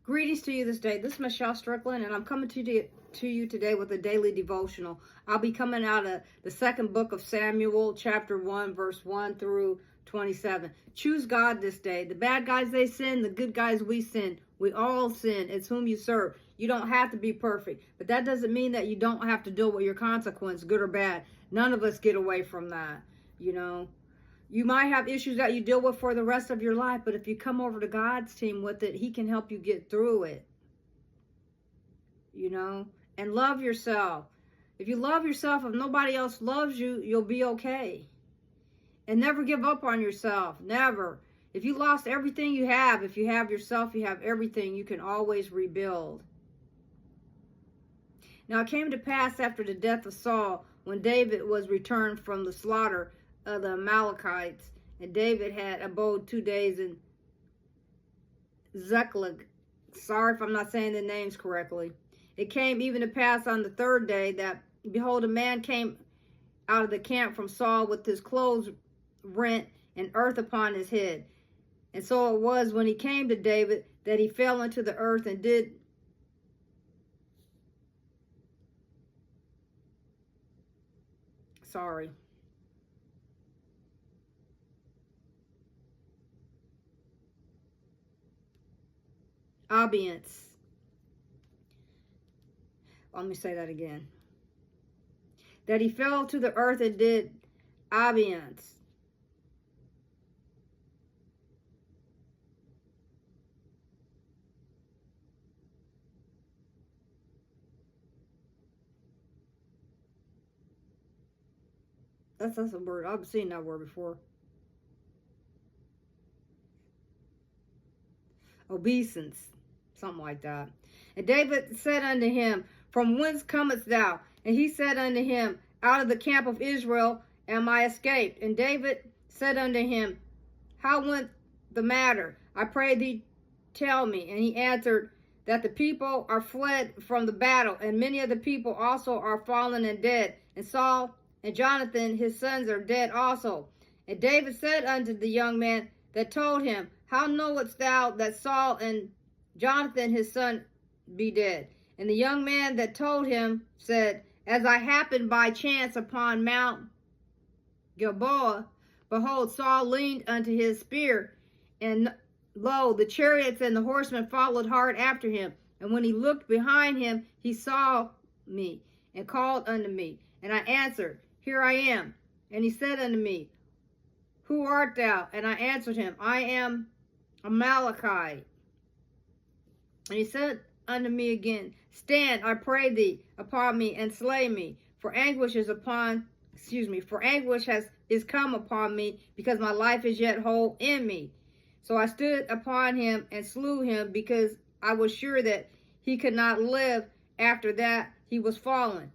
Greetings to you this day. This is Michelle Strickland, and I'm coming to you today with a daily devotional. I'll be coming out of the second book of Samuel, chapter 1, verse 1 through 27. Choose God this day. The bad guys, they sin. The good guys, we sin. We all sin. It's whom you serve. You don't have to be perfect, but that doesn't mean that you don't have to deal with your consequence, good or bad. None of us get away from that, you know. You might have issues that you deal with for the rest of your life, but if you come over to God's team with it, He can help you get through it. You know, and love yourself. If you love yourself, if nobody else loves you, you'll be okay. And never give up on yourself. Never. If you lost everything you have, if you have yourself, you have everything. You can always rebuild. Now it came to pass after the death of Saul, when David was returned from the slaughter of the Amalekites, and David had abode 2 days in Ziklag. Sorry if I'm not saying the names correctly. It came even to pass on the third day that, behold, a man came out of the camp from Saul with his clothes rent and earth upon his head. And so it was, when he came to David, that he fell into the earth and did obeisance. Let me say that again. That he fell to the earth and did obeisance. That's a word. I've seen that word before. Obeisance. Something like that. And David said unto him, From whence comest thou? And he said unto him, Out of the camp of Israel am I escaped. And David said unto him, How went the matter? I pray thee, tell me. And he answered, That the people are fled from the battle, and many of the people also are fallen and dead. And Saul and Jonathan his sons are dead also. And David said unto the young man that told him, How knowest thou that Saul and Jonathan his son be dead? And the young man that told him said, As I happened by chance upon Mount Gilboa, behold, Saul leaned unto his spear, and lo, the chariots and the horsemen followed hard after him. And when he looked behind him, he saw me, and called unto me. And I answered, Here I am. And he said unto me, Who art thou? And I answered him, I am Amalekite. And he said unto me again, Stand, I pray thee, upon me, and slay me, for anguish is come upon me, because my life is yet whole in me. So I stood upon him and slew him, because I was sure that he could not live after that he was fallen.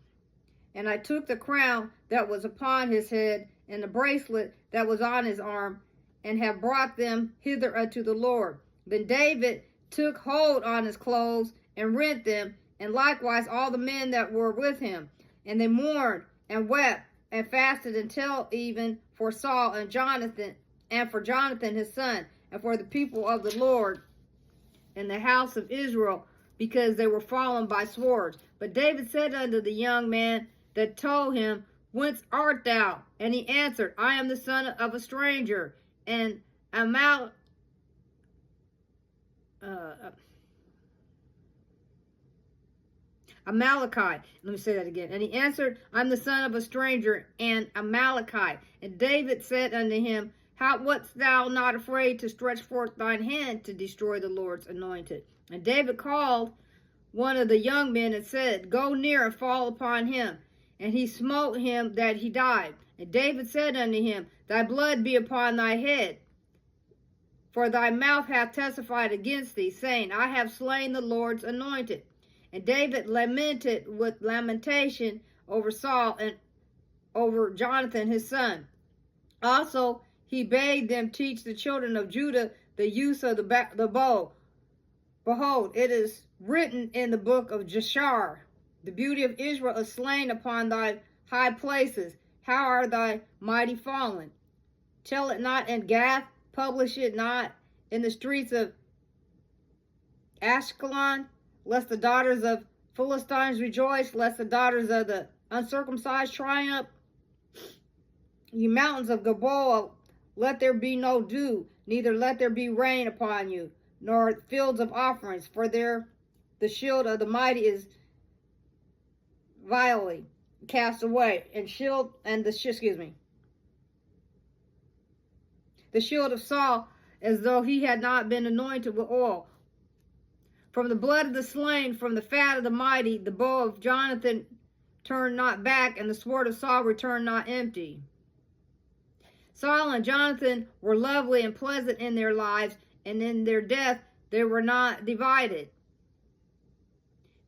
And I took the crown that was upon his head, and the bracelet that was on his arm, and have brought them hither unto the Lord. Then David took hold on his clothes, and rent them, and likewise all the men that were with him. And they mourned, and wept, and fasted until even for Saul and Jonathan, and for Jonathan his son, and for the people of the Lord, and the house of Israel, because they were fallen by swords. But David said unto the young man that told him, Whence art thou? And he answered, I am the son of a stranger, and Amalekite. Let me say that again. And he answered, I'm the son of a stranger, and Amalekite. And David said unto him, How wast thou not afraid to stretch forth thine hand to destroy the Lord's anointed? And David called one of the young men and said, Go near and fall upon him. And he smote him that he died. And David said unto him, Thy blood be upon thy head, for thy mouth hath testified against thee, saying, I have slain the Lord's anointed. And David lamented with lamentation over Saul and over Jonathan his son. Also he bade them teach the children of Judah the use of the bow. Behold, it is written in the book of Jashar, the beauty of Israel is slain upon thy high places. How are thy mighty fallen? Tell it not in Gath, publish it not in the streets of Ashkelon, lest the daughters of Philistines rejoice, lest the daughters of the uncircumcised triumph. You mountains of Gilboa, let there be no dew, neither let there be rain upon you, nor fields of offerings, for there the shield of the mighty is vilely cast away, and the shield of Saul, as though he had not been anointed with oil. From the blood of the slain, from the fat of the mighty, the bow of Jonathan turned not back, and the sword of Saul returned not empty. Saul and Jonathan were lovely and pleasant in their lives, and in their death they were not divided.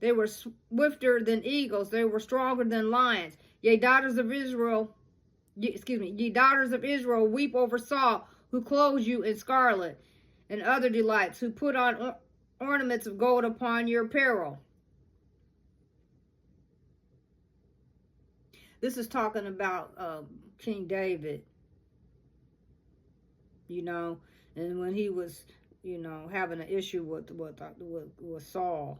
They were swifter than eagles, they were stronger than lions. Ye daughters of Israel, weep over Saul, who clothes you in scarlet and other delights, who put on ornaments of gold upon your apparel. This is talking about King David, and when he was, having an issue with Saul.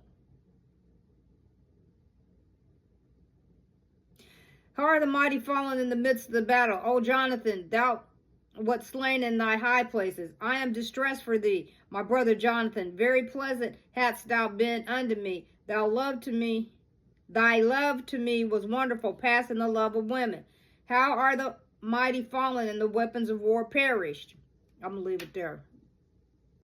How are the mighty fallen in the midst of the battle? O Jonathan, thou wert slain in thy high places. I am distressed for thee, my brother Jonathan. Very pleasant hadst thou been unto me. Thy love to me was wonderful, passing the love of women. How are the mighty fallen and the weapons of war perished? I'm going to leave it there.